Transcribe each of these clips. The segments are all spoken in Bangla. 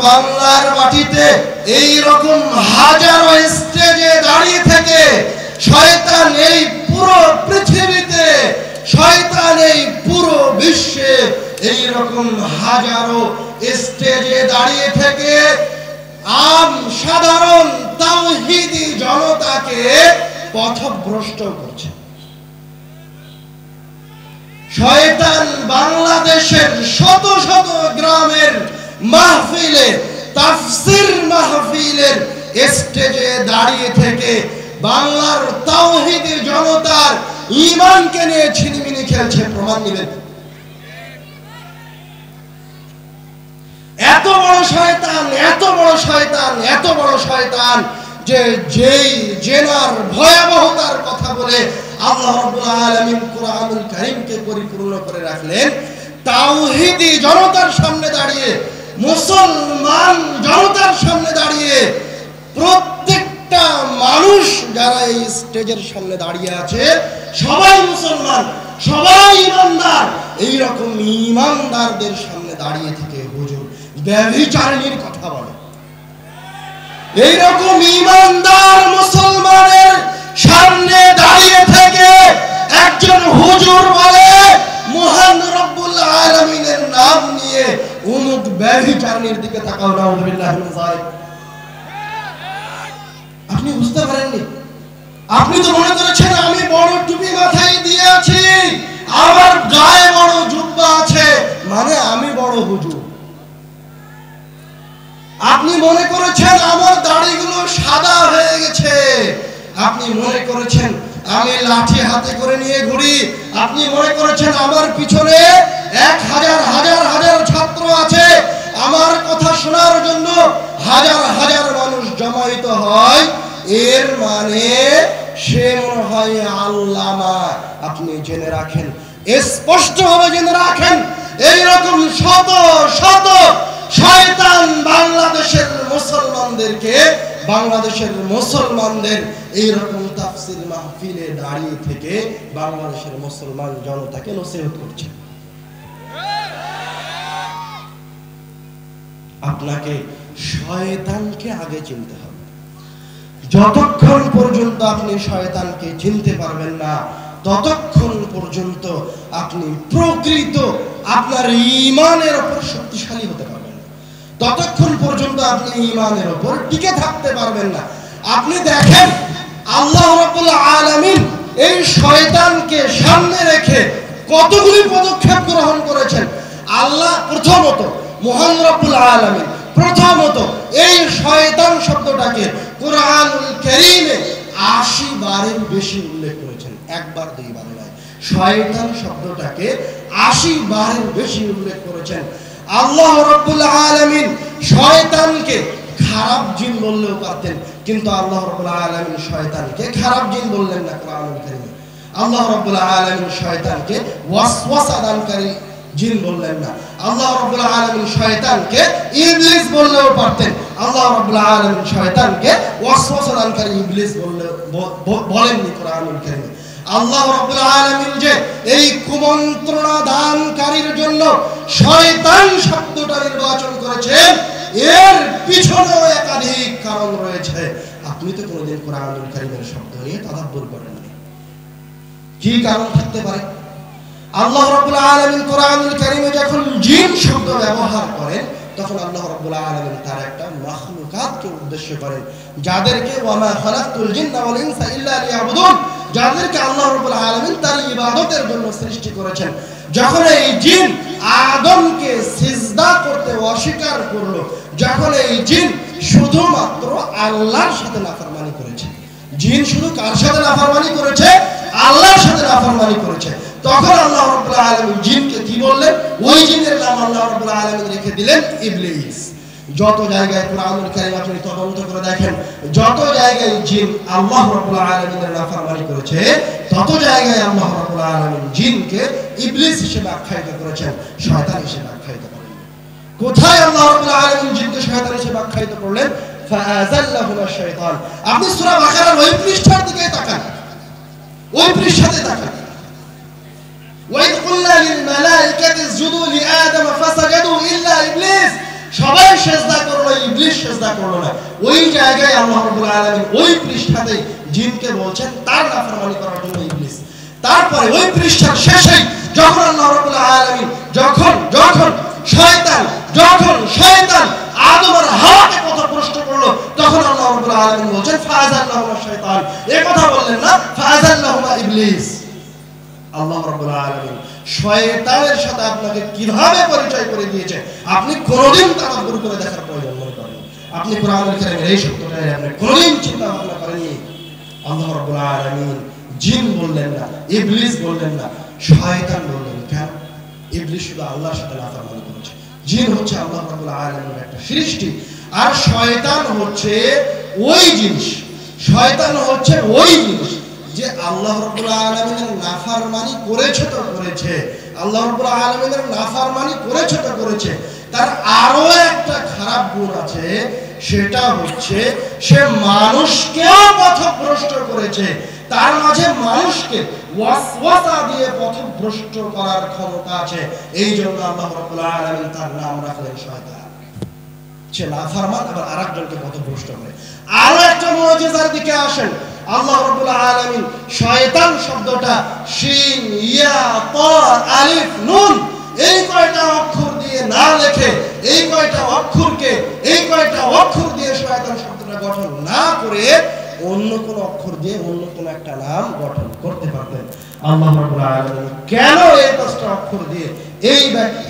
বাংলার মাটিতে এই রকম হাজারো স্টেজে দাঁড়িয়ে থেকে শয়তান এই পুরো পৃথিবীতে, শয়তান এই পুরো বিশ্বে এই রকম হাজারো স্টেজে দাঁড়িয়ে থেকে আম সাধারণ তাওহীদি জনতাকে পথভ্রষ্ট করছে। শয়তান বাংলাদেশের শত শত গ্রামের মাহফিলে, তাফসীর মাহফিলের স্টেজে দাঁড়িয়ে থেকে বাংলার তাওহীদি জনতার ঈমানকে নিয়ে ছিনিমিনি খেলছে। প্রমাণ নেবেন? এত বড় শয়তান, এত বড় শয়তান, এত বড় শয়তান যে যেই জেনার ভয়াবহতার কথা বলে আল্লাহ রাব্বুল আলামিন কোরআনুল কারীমকে পরিপূর্ণ করে রাখলেন, তাওহীদি জনতার সামনে দাঁড়িয়ে, মুসলমান জনতার সামনে দাঁড়িয়ে প্রত্যেকটা মানুষ যারা এই স্টেজের সামনে দাঁড়িয়ে আছে সবাই মুসলমান, সবাই ঈমানদার। এই রকম ঈমানদারদের সামনে দাঁড়িয়ে থেকে হুজুর ব্যভিচারিণীর কথা বলে। এই রকম ঈমানদার মুসলমানের সামনে দাঁড়িয়ে থেকে একজন হুজুর বলে মহান রব্বুল আলামিনের নাম নিয়ে উমুক ব্যভিচারিণীর দিকে তাকাও। নাউযুবিল্লাহি মিন যালিক। আপনি বুঝতে পারেননি? আপনি তো মনে করেছেন আমি বড় টুপি মাথায় দিয়ে আছি, আমার গায়ে বড় জুব্বা আছে, মানে আমি বড় হুজুর। আপনি মনে করেছেন আমার দাড়িগুলো সাদা হয়ে গেছে, আপনি মনে করেছেন আমি লাঠি হাতে করে নিয়ে ঘুরি, আপনি মনে করেছেন আমার পিছনে 1000 হাজার হাজার ছাত্র আছে, আমার কথা শোনার জন্য হাজার হাজার মানুষ জমায়েত হয়, এর মানে সে মনে হয় আল্লামা। আপনি জেনে রাখেন, স্পষ্টভাবে জেনে রাখেন, এইরকম শত শত শয়তান বাংলাদেশের মুসলমানদেরকে, বাংলাদেশের মুসলমানদের এইরকম তাফসীর মাহফিলে দাঁড়িয়ে থেকে বাংলাদেশের মুসলমান জনতাকে নসিহত করছে। আপনাকে শয়তানকে আগে চিনতে হবে। যতক্ষণ পর্যন্ত আপনি শয়তানকে চিনতে পারবেন না, ততক্ষণ পর্যন্ত আপনি প্রকৃত আপনার ঈমানের উপর শক্তিশালী হতে পারবেন না, ততক্ষণ পর্যন্ত আপনি ঈমানের উপর টিকে থাকতে পারবেন না। আপনি দেখেন আল্লাহ রাব্বুল আলামিন এই শয়তানকে সামনে রেখে কতগুলি পদক্ষেপ গ্রহণ করেছেন। আল্লাহ প্রথমত, মহান রব্বুল আলামিন প্রথমত এই শয়তান শব্দটাকে কোরআনুল কারীমে 80 বারের বেশি উল্লেখ করেছেন, একবার দুইবার নয়। শয়তান শব্দটাকে 80 বারের বেশি উল্লেখ করেছেন। আল্লাহ রাব্বুল আলামিন শয়তানকে খারাপ জিন বললেও পারতেন, কিন্তু আল্লাহ রাব্বুল আলামিন শয়তানকে খারাপ জিন বললেন না কোরআনুল কারীমে। আল্লাহ রাব্বুল আলামিন শয়তানকে ওয়াসওয়াসা দানকারী জিন বললেন না। আল্লাহ রাব্বুল আলামিন শয়তানকে ইবলিস বললেও পারতেন, আল্লাহ রাব্বুল আলামিন শয়তানকে ওয়াসওয়াসা দানকারী ইবলিস বলেননি কোরআনুল কারীমে। আল্লাহ রাব্বুল আলামিন যে এই কুমন্ত্রণা দানকারীর জন্য শয়তান শব্দটা নির্বাচন করেছেন, এর পিছনেও একাধিক কারণ রয়েছে। আপনি তো কোনোদিন কোরআনুল কারীমের শব্দ নিয়ে তাদাব্বুর করেননি। কি কারণ থাকতে পারে? আল্লাহ রাব্বুল আলামিন কোরআনুল কারীমে যখন জিন শব্দ ব্যবহার করেন, তখন আল্লাহ রাব্বুল আলামিন তার একটা মাখলুকাতকে উদ্দেশ্য করেন, যাদেরকে ওয়ামা খালাকতুল জিন্না ওয়াল ইনসা ইল্লা লিয়াবুদুন, যাদেরকে আল্লাহ রাব্বুল আলামিন তার ইবাদতের জন্য সৃষ্টি করেছেন। যখন এই জিন আদমকে সিজদা করতে অস্বীকার করলো, যখন এই জিন শুধুমাত্র আল্লাহর সাথে নাফরমানি করেছে, জিন শুধু কার সাথে নাফরমানি করেছে? আল্লাহর সাথে নাফরমানি করেছে, তখন আল্লাহ রাব্বুল আলামিন জিনকে কি বললেন? ওই জিনের নাম আল্লাহ রাব্বুল আলামিন রেখে দিলেন ইবলিস। যত জায়গায় কোরআনুল কারীম আপনি তদন্ত করে দেখেন, যত জায়গায় জিন আল্লাহ রাব্বুল আলামিনের নাফরমানি করেছে, তত জায়গায় আল্লাহ রাব্বুল আলামিন জিনকে ইবলিস হিসেবে আখ্যায়িত করেছেন, শয়তান হিসেবে আখ্যায়িত করেন। কোথায় আল্লাহ রাব্বুল আলামিন জিনকে শয়তান হিসেবে আখ্যায়িত করলেন? ফাআযাল্লাহুমা শাইতান। আপনি সূরা বাকারার ওই পৃষ্ঠার দিকে তাকান, ওই পৃষ্ঠাতে তাকান। ওয়াইদ কুল্লা লিল মালাইকাতি ইসজুদু লিআদম ফাসাজাদু ইল্লা ইবলিস। সবাই সিজদা ইবলিস সিজদা করলো না, ওই জায়গায় আল্লাহ রাব্বুল আলামিন ওই পৃষ্ঠাতে জিনকে বলছেন তার নাফরমানি করার জন্য ইবলিস। তারপরে ওই পৃষ্ঠার শেষে যখন আল্লাহ রাব্বুল আলামিন যখন শয়তান আদম আর হাওয়াকে পথভ্রষ্ট করলো, তখন আল্লাহ রাব্বুল আলামিন বলেন ফাআযাল্লাহুমা শাইতান, এই কথা বললেন না ফাআযাল্লাহুমা ইবলিস। আল্লাহ রাব্বুল আলামিন শয়তানের সাথে আপনাকে কিভাবে পরিচয় করে দিয়েছে আপনি কোনদিন তাদাব্বুর করে দেখার প্রয়োজন মনে করেন? আপনি কোরআনুল কারীমের এই সত্যটাই আপনি কোনদিন চিন্তা ভাবনা করেননি? আল্লাহ রাব্বুল আলামিন জিন বললেন না, ইবলিস বললেন না, শয়তান বললেন। কেন? ইবলিস শুধু আল্লাহর সাথে নাফরমানি করেছে, জিন হচ্ছে আল্লাহ রাব্বুল আলামিনের একটা সৃষ্টি, আর শয়তান হচ্ছে ওই জিনিস যে আল্লাহ রাব্বুল আলামিনের নাফরমানি করেছে তো করেছে, আল্লাহ রাব্বুল আলামিনের নাফরমানি করেছে তো করেছে, তার আরো একটা খারাপ গুণ আছে, সেটা হচ্ছে সে মানুষকেও পথভ্রষ্ট করেছে। তার মাঝে মানুষকে ওয়াসওয়াসা দিয়ে পথভ্রষ্ট করার ক্ষমতা আছে। এই জন্য আল্লাহ রাব্বুল আলামিন তার নাম রাখলেন শয়তান। সে নাফরমান, আবার আরেকজনকে পথভ্রষ্ট করে। আরো একটা মুজিজার দিকে আসেন, আল্লাহ রাব্বুল আলামিন শয়তান শব্দটা শিন ইয়া তা আলিফ নুন এই কয়টা অক্ষর দিয়ে না লিখে, এই কয়টা অক্ষর দিয়ে শয়তান শব্দটা গঠন না করে অন্য কোন অক্ষর দিয়ে অন্য কোন একটা নাম গঠন করতে পারতেন। আল্লাহ রাব্বুল আলামিন কেন এই পাঁচটা অক্ষর দিয়ে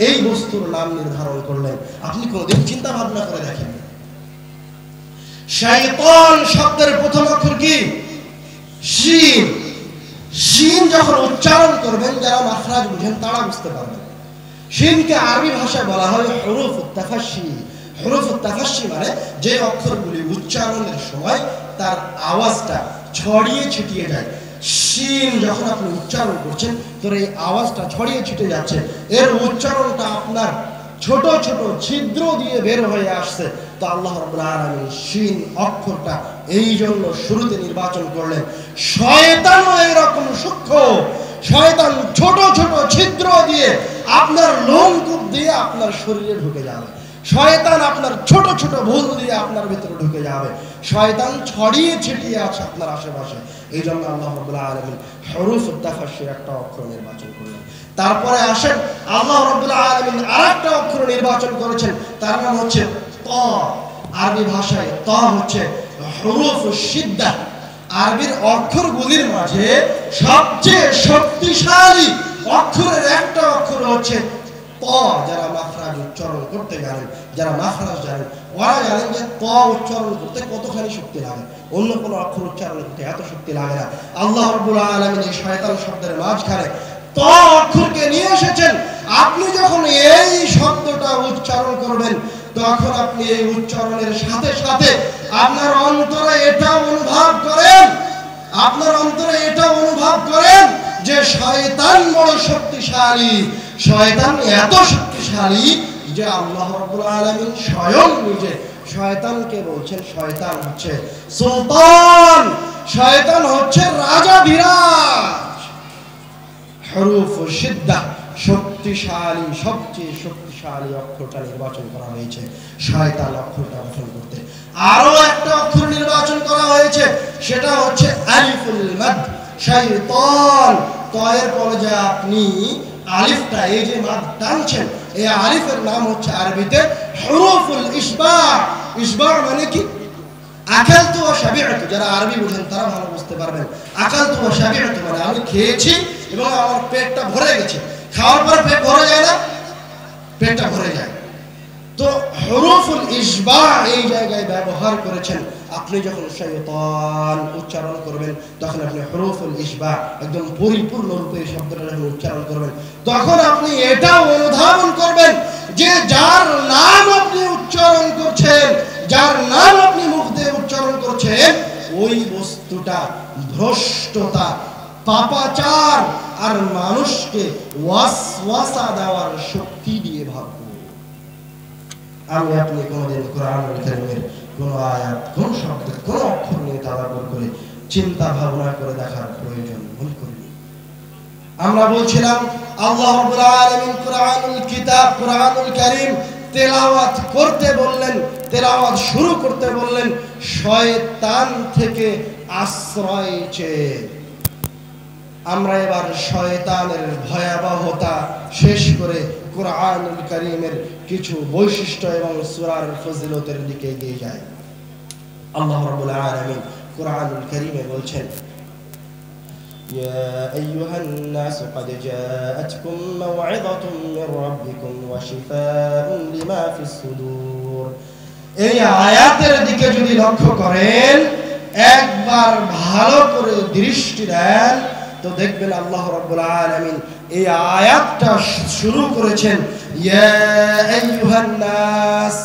এই বস্তুর নাম নির্ধারণ করলেন আপনি কোনদিন চিন্তা ভাবনা করে দেখেন? শয়তান শব্দের প্রথম অক্ষর কি? শিন। শিন যখন উচ্চারণ করবেন, যারা মাখরাজ বুঝেন তারা বুঝতে পারবেন। শিনকে আরবি ভাষায় বলা হয় হুরুফুত তাফাশশি। হুরুফুত তাফাশশি মানে যে অক্ষরগুলি উচ্চারণের সময় তার আওয়াজটা ছড়িয়ে ছিটিয়ে যায়। শিন যখন আপনি উচ্চারণ করছেন, তোর এই আওয়াজটা ছড়িয়ে ছিটিয়ে যাচ্ছে, এর উচ্চারণটা আপনার ছোট ছোট ছিদ্র দিয়ে বের হয়ে আসছে। তো আল্লাহ রাব্বুল আলামিন শিন অক্ষরটা এই জন্য শুরুতে নির্বাচন করলেন। শয়তানও এরকম সূক্ষ্ম, শয়তান ছোট ছোট ছিদ্র দিয়ে আপনার লোমকূপ দিয়ে আপনার শরীরে ঢুকে যাবে, শয়তান আপনার ছোট ছোট ভুল দিয়ে আপনার ভিতরে ঢুকে যাবে, শয়তান ছড়িয়ে ছিটিয়ে আছে আপনার আশেপাশে। এই জন্য আল্লাহ রাব্বুল আলামিন হুরুফুত তাফাশশির একটা অক্ষর নির্বাচন করলেন। তারপরে আসেন আল্লাহ রাব্বুল আলামিন আরেকটা অক্ষর নির্বাচন করেছেন, তার নাম হচ্ছে ত। আরবি ভাষায় ত হচ্ছে হুরুফুশ শিদ্দা। আরবির অক্ষরগুলির মাঝে সবচেয়ে শক্তিশালী অক্ষরের একটা অক্ষর হচ্ছে ত। যারা মাখরাজ উচ্চারণ করতে জানেন, যারা মাখরাজ জানেন, ওরা জানেন যে ত উচ্চারণ করতে কতখানি শক্তি লাগে, অন্য কোনো অক্ষর উচ্চারণ করতে এত শক্তি লাগে না। আল্লাহ রাব্বুল আলামিন এই শয়তান শব্দের মাঝখানে ত অক্ষরকে নিয়ে এসেছেন। আপনি যখন এই শব্দটা উচ্চারণ করবেন, তখন আপনি এই উচ্চারণের সাথে সাথে আপনার অন্তরে এটা অনুভব করেন যে শয়তান বড় শক্তিশালী। শয়তান এত শক্তিশালী যে আল্লাহ রাব্বুল আলামিন স্বয়ং নিজে শয়তানকে বলছেন শয়তান হচ্ছে সুলতান, শয়তান হচ্ছে রাজাধিরাজ। হুরুফুশ শিদ্দা শক্তিশালী, সবচেয়ে শক্তিশালী অক্ষরটা নির্বাচন করা হয়েছে শয়তান অক্ষরটা গঠন করতে। আরো একটা অক্ষর নির্বাচন করা হয়েছে, সেটা হচ্ছে আলিফুল মাদ। শয়তান তয়ের পরে যে আপনি আলিফটা এই যে মাদ টানছেন, এই আলিফের নাম হচ্ছে আরবিতে হুরুফুল ইসবা'। ইসবা' মানে কি? আকালতু ওয়া শাবি'তু। যারা আরবি বুঝেন তারা ভালো বুঝতে পারবেন। আকালতু ওয়া শাবি'তু মানে আমি খেয়েছি এবং আমার পেটটা ভরে গেছে। খাওয়ার পর পেট ভরে যায় না? পেটটা ভরে যায়। তো হুরুফুল ইসবা' এই জায়গায় ব্যবহার করেছেন। আপনি যখন শয়তান উচ্চারণ করবেন, তখন আপনি হুরুফুল ইসবা' একদম পরিপূর্ণ রূপে শব্দটা যখন উচ্চারণ করবেন, তখন আপনি এটা অনুধাবন করবেন যে যার নাম আপনি উচ্চারণ করছেন, যার নাম আপনি মুখ দিয়ে উচ্চারণ করছেন, ওই বস্তুটা ভ্রষ্টতা, পাপাচার আর মানুষকে ওয়াসওয়াসা দেওয়ার শক্তি দিয়ে ভরপুর। আমি আপনি কোনদিন কোরআনুল কারীমের কোন আয়াত, কোন শব্দ, কোন অক্ষর নিয়ে তাদাব্বুর করে চিন্তা ভাবনা করে দেখার প্রয়োজন মনে করিনি। আমরা বলছিলাম আল্লাহ রাব্বুল আলামিন কোরআনুল কারীম তেলাওয়াত করতে বললেন। তেলাওয়াত শুরু করতে বললেন শয়তান থেকে আশ্রয় চেয়ে। আমরা এবার শয়তানের ভয়াবহতা শেষ করে কুরআনুল কারীমের কিছু বৈশিষ্ট্য এবং সূরার ফজিলতের দিকে এগিয়ে যাই। আল্লাহ রাব্বুল আলামিন কুরআনুল কারীমে বলছেন, ইয়া আইয়ুহান নাস ক্বাদ জাআতকুম মাও'ইযাতুম মির রাব্বিকুম ওয়া শিফাa'উন লিমা ফিস সুদূর। এই আয়াতের দিকে যদি লক্ষ্য করেন, একবার ভালো করে দৃষ্টি দেন, তো দেখবেন আল্লাহ রাব্বুল আলামিন এই আয়াতটা শুরু করেছেন ইয়া আইয়ুহান নাস।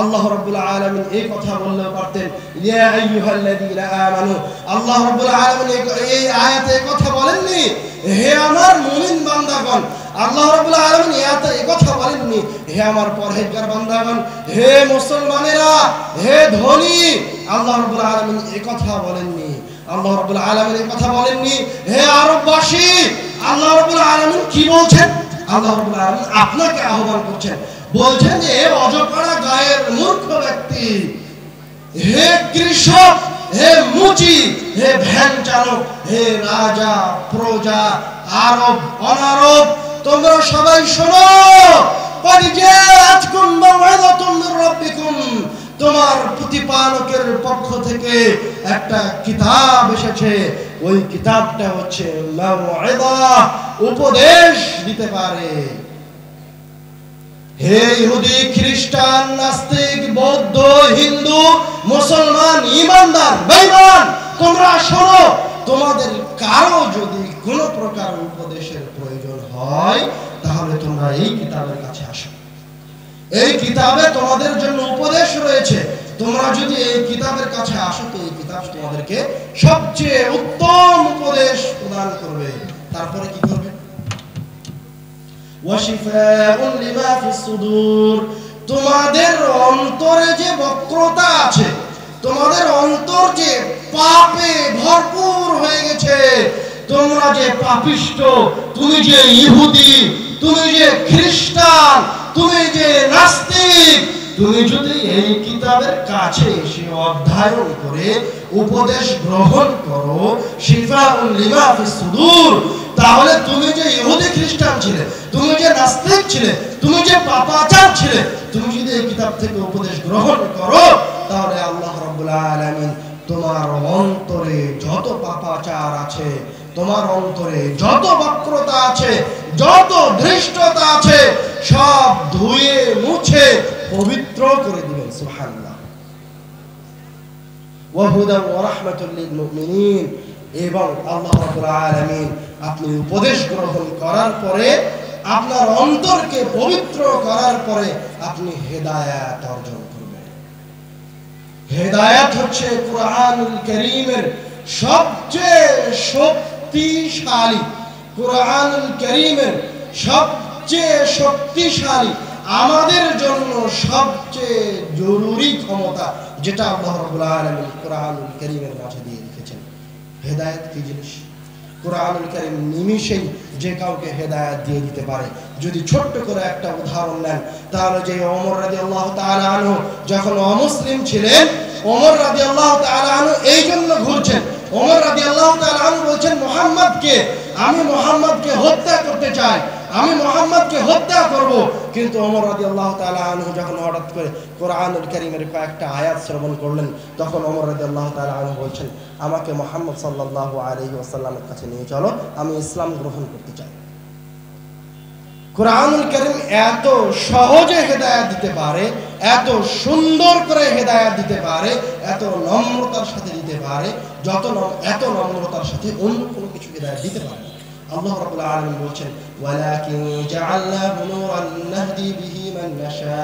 আল্লাহ রাব্বুল আলামিন এই কথা বললেও পারতেন ইয়া আইয়ুহাল্লাযীনা আমানু। আল্লাহ রাব্বুল আলামিন এই আয়াতে এই কথা বলেননি হে আমার মুমিন বান্দাগণ। আল্লাহ রাব্বুল আলামিন এই কথা বলেননি হে আমার পরহেজগার বান্দাগণ, হে মুসলমানেরা, হে ধনী। আল্লাহ রাব্বুল আলামিন এই কথা বলেননি। আল্লাহ রাব্বুল আলামিন এই কথা বলেননি হে আরববাসী। আল্লাহ রাব্বুল আলামিন কি বলছেন? আল্লাহ রাব্বুল আলামিন আপনাকে আহ্বান করছেন, বলছেন যে হে অজপাড়া গায়ের মূর্খ ব্যক্তি, হে কৃষক, হে মুচি, হে ভ্যান চালক, হে রাজা প্রজা, আরব অনারব, তোমরা সবাই শোনো, ক্বাদ জাআতকুম মাও'ইযাতুম মির রাব্বিকুম। তোমার প্রতিপালকের পক্ষ থেকে একটা কিতাব এসেছে। ওই কিতাবটা হচ্ছে মাও'ইযা, উপদেশ দিতে পারে। হে ইহুদি, খ্রিস্টান, নাস্তিক, বৌদ্ধ, হিন্দু, মুসলমান, ঈমানদার, বেঈমান, তোমরা শোনো, তোমাদের কারো যদি কোনো প্রকার উপদেশের প্রয়োজন হয় তাহলে তোমরা এই কিতাবের কাছে আসো। এই কিতাবে তোমাদের জন্য উপদেশ রয়েছে। তোমরা যদি এই কিতাবের কাছে আসো তো এই কিতাব তোমাদেরকে সবচেয়ে উত্তম উপদেশ প্রদান করবে। তারপরে কি করবে? ওয়াশিফাউন লিমা ফিস সুদূর। তোমাদের অন্তরে যে বক্রতা আছে, তোমাদের অন্তর যে পাপে ভরপুর হয়ে গেছে, তোমরা যে পাপিষ্ট, তুমি যে ইহুদি, তুমি যে খ্রিস্টান, তুমি যে নাস্তিক, তুমি যদি এই কিতাবের কাছে এসে অধ্যয়ন করে উপদেশ গ্রহণ করো, শিফাউন লিমা ফিস সুদূর, তাহলে তুমি যে ইহুদি খ্রিস্টান ছিলে, তুমি যে নাস্তিক ছিলে, তুমি যে পাপাচার ছিলে, তুমি যদি এই কিতাব থেকে উপদেশ গ্রহণ করো তাহলে আল্লাহ রাব্বুল আলামিন তোমার অন্তরে যত পাপাচার আছে, তোমার অন্তরে যত বক্রতা আছে, যত ধৃষ্টতা আছে, সব ধুয়ে মুছে পবিত্র করে দিবেন। সুবহানাল্লাহ। ওয়া হুদান ওয়া রাহমাতুল লিল মুমিনিন। এবং আল্লাহ রাব্বুল আলামিন আপনি উপদেশ গ্রহণ করার পরে, আপনার অন্তরকে পবিত্র করার পরে আপনি হেদায়েত অর্জন করবেন। হেদায়েত হচ্ছে কুরআনুল কারীমের সবচেয়ে শক্তিশালী, কুরআনুল কারীমের সবচেয়ে শক্তিশালী, আমাদের জন্য সবচেয়ে জরুরি ক্ষমতা, যেটা আল্লাহ রাব্বুল আলামিন কুরআনুল কারীমের মাঝে দিয়ে রেখেছেন। হেদায়েত কি জিনিস? কুরআনুল কারীম নিমিষেই যে কাউকে হেদায়েত দিয়ে দিতে পারে। যদি ছোট্ট করে একটা উদাহরণ নেন তাহলে যে ওমর রাদিয়াল্লাহু তাআলা আনহু যখন অমুসলিম ছিলেন, ওমর রাদিয়াল্লাহু তাআলা আনহু এই জন্য ঘুরছেন। ওমর রাদিয়াল্লাহু তাআলা আনহু বলছেন মুহাম্মদকে, আমি মুহাম্মদকে হত্যা করতে চাই, আমি মুহাম্মদকে হত্যা করব। কিন্তু ওমর রাদিয়াল্লাহু তাআলা আনহু যখন হঠাৎ করে কুরআনুল কারীমের কয়েকটা আয়াত শ্রবণ করলেন, তখন ওমর রাদিয়াল্লাহু তাআলা আনহু বলছেন আমাকে মুহাম্মদ সাল্লাল্লাহু আলাইহি ওয়াসাল্লামের কাছে নিয়ে চলো, আমি ইসলাম গ্রহণ করতে চাই। কুরআনুল কারীম এত সহজে হেদায়েত দিতে পারে, এত সুন্দর করে হেদায়েত দিতে পারে, এত নম্রতার সাথে দিতে পারে, এত নম্রতার সাথে অন্য কোনো কিছু হেদায়েত দিতে পারে না। আল্লাহ রাব্বুল আলামিন বলেন ওয়ালাকিন জাআলনাহু নূরান নাহদি বিহি মান নাশা।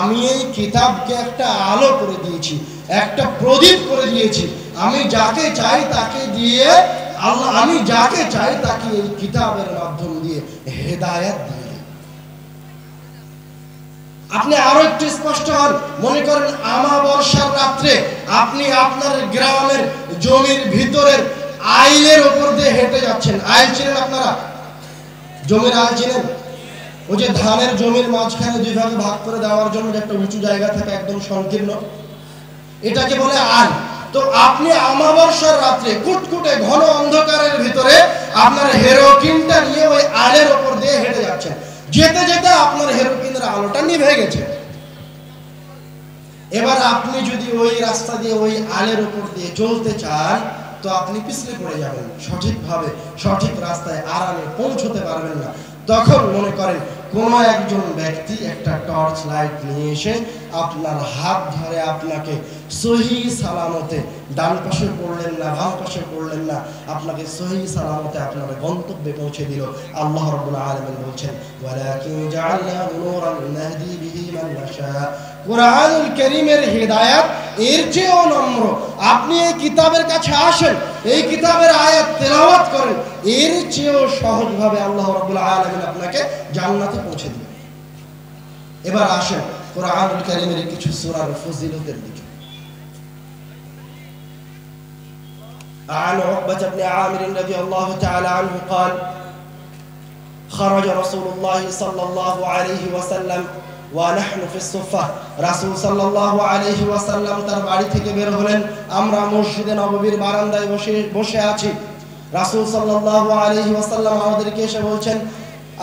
আমি এই কিতাবকে একটা আলো করে দিয়েছি, একটা প্রদীপ করে দিয়েছি। আমি যাকে চাই তাকে দিয়ে আমি যাকে চাই তাকে এই কিতাবের মাধ্যম দিয়ে হেদায়েত দিয়ে দিই। আপনি আরো একটু স্পষ্ট হন। মনে করেন আমাবস্যার রাত্রে আপনি আপনার গ্রামের জমির ভিতরের আইলের উপর দিয়ে হেঁটে যাচ্ছেন। আইল চিনেন আপনারা? জমির আইল চিনেন? ওই যে ধানের জমির মাঝখানে দুই ভাগে ভাগ করে দেওয়ার জন্য যে একটা উঁচু জায়গা থাকে একদম সংকীর্ণ, এটাকে বলে আল। তো আপনি আমাবস্যার রাত্রে কুটকুটে ঘন অন্ধকারের ভিতরে আপনার হেরোকিনটা নিয়ে ওই আলের ওপর দিয়ে হেঁটে যাচ্ছেন, যেতে যেতে আপনার হেরোকিনের আলোটা নিভে গেছে। এবার আপনি যদি ওই রাস্তা দিয়ে ওই আলের উপর দিয়ে চলতে চান তো আপনি পিছলে পড়ে যাবেন, সঠিকভাবে সঠিক রাস্তায় আরামে পৌঁছতে পারবেন না। তখন মনে করেন কোনো একজন ব্যক্তি একটা টর্চ লাইট নিয়ে এসে আপনার হাত ধরে আপনাকে সহি সালামতে, ডান পাশে পড়লেন না বাম পাশে পড়লেন না, আপনাকে সহি সালামতে আপনার গন্তব্যে পৌঁছে দিল। আল্লাহ রাব্বুল আলামিন বলছেন ওয়ালাকিন জাআলনাহু নূরান নাহদি বিহি মান নাশা। কুরআনুল কারীমের হিদায়াত এর চেয়েও নম্র। আপনি এই কিতাবের কাছে আসেন, এই কিতাবের আয়াত তেলাওয়াত করেন, এর চেয়েও সহজভাবে আল্লাহ রাব্বুল আলামিন আপনাকে জান্নাতে পৌঁছে দিবেন। এবার আসেন কুরআনুল কারীমের কিছু সূরার ফজিলতের দিকে। عن عقبة بن عامر رضي الله تعالى عنه قال خرج رسول الله صلى الله عليه وسلم ونحن في الصفة। রাসূল সাল্লাল্লাহু আলাইহি ওয়াসাল্লাম তার বাড়ি থেকে বের হলেন, আমরা মসজিদে নববীর বারান্দায় বসে আছি। রাসূল সাল্লাল্লাহু আলাইহি ওয়াসাল্লাম আমাদেরকে এসে বলছেন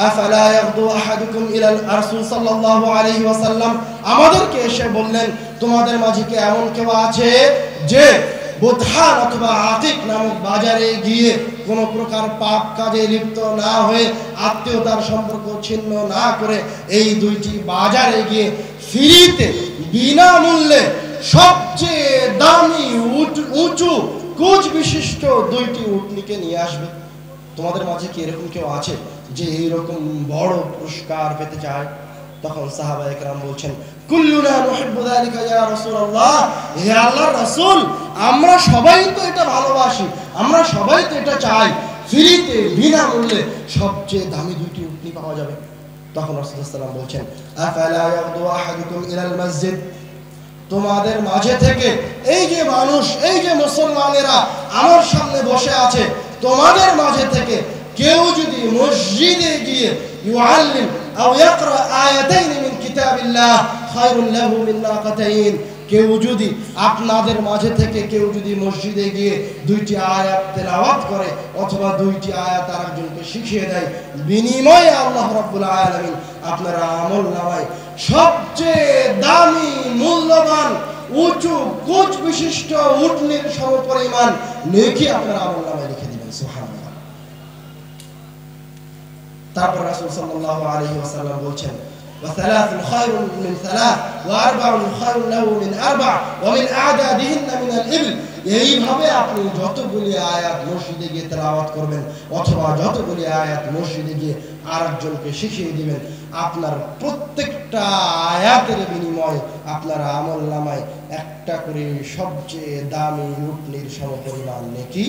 আফালা ইয়াগদু আহাদুকুম ইলা রাসূল সাল্লাল্লাহু আলাইহি ওয়াসাল্লাম আমাদেরকে এসে বললেন তোমাদের মাঝে কি এমন কেউ আছে যে বুধান অথবা আতিক নামক বাজারে গিয়ে কোনো প্রকার পাপ কাজে লিপ্ত না হয়ে আত্মীয়তার সম্পর্ক ছিন্ন না করে এই দুইটি বাজারে গিয়ে ফ্রিতে বিনামূল্যে সবচেয়ে দামি উঁচু কোচ বিশিষ্ট দুইটি উটনিকে নিয়ে আসবে? তোমাদের মাঝে কি এরকম কেউ আছে যে এইরকম বড় পুরস্কার পেতে চায়? তখন সাহাবায়ে কেরাম বলছেন কুল্লুনা নুহিব্বু যালিকা ইয়া রাসূলুল্লাহ, হে আল্লাহর রাসূল আমরা সবাই তো এটা ভালোবাসি, আমরা সবাই তো এটা চাই, ফ্রিতে বিনামূল্যে সবচেয়ে দামি দুইটি উটনি পাওয়া যাবে। তখন রাসূলুল্লাহ সাল্লাল্লাহু আলাইহি ওয়াসাল্লাম বলছেন আফালা ইয়াগদু আহাদুকুম ইলাল মসজিদ, তোমাদের মাঝে থেকে এই যে মানুষ, এই যে মুসলমানেরা আমার সামনে বসে আছে, তোমাদের মাঝে থেকে কেউ যদি মসজিদে গিয়ে ইউআল্লিম আও ইয়াকরা আয়াতাইন মিন কিতাবিল্লাহ খায়রুল লাহু মিন নাকাতাইন, কেউ যদি আপনাদের মাঝে থেকে কেউ যদি মসজিদে গিয়ে দুইটি আয়াত তেলাওয়াত করে অথবা দুইটি আয়াত আরেকজনকে শিখিয়ে দেয়, বিনিময়ে আল্লাহ রাব্বুল আলামিন আপনার আমলনামায় সবচেয়ে দামি মূল্যবান উঁচু কোচ বিশিষ্ট উটনির সমপরিমাণ নেকি আপনার আমলনামায় লিখে দিবেন। সুবহানাল্লাহ। তারপর রাসূল সাল্লাল্লাহু আলাইহি ওয়াসাল্লাম বলছেন وثلاث خير من ثلاث واربع خير له من اربع ومن اعدادهن من الابل। এইভাবে আপনি যতগুলি আয়াত মসজিদে গিয়ে তেলাওয়াত করবেন অথবা যতগুলি আয়াত মসজিদে গিয়ে আরেকজনকে শিখিয়ে দিবেন, আপনার প্রত্যেকটা আয়াতের বিনিময়ে আপনার আমলনামায় একটা করে সবচেয়ে দামি উটনির সমপরিমাণ নেকি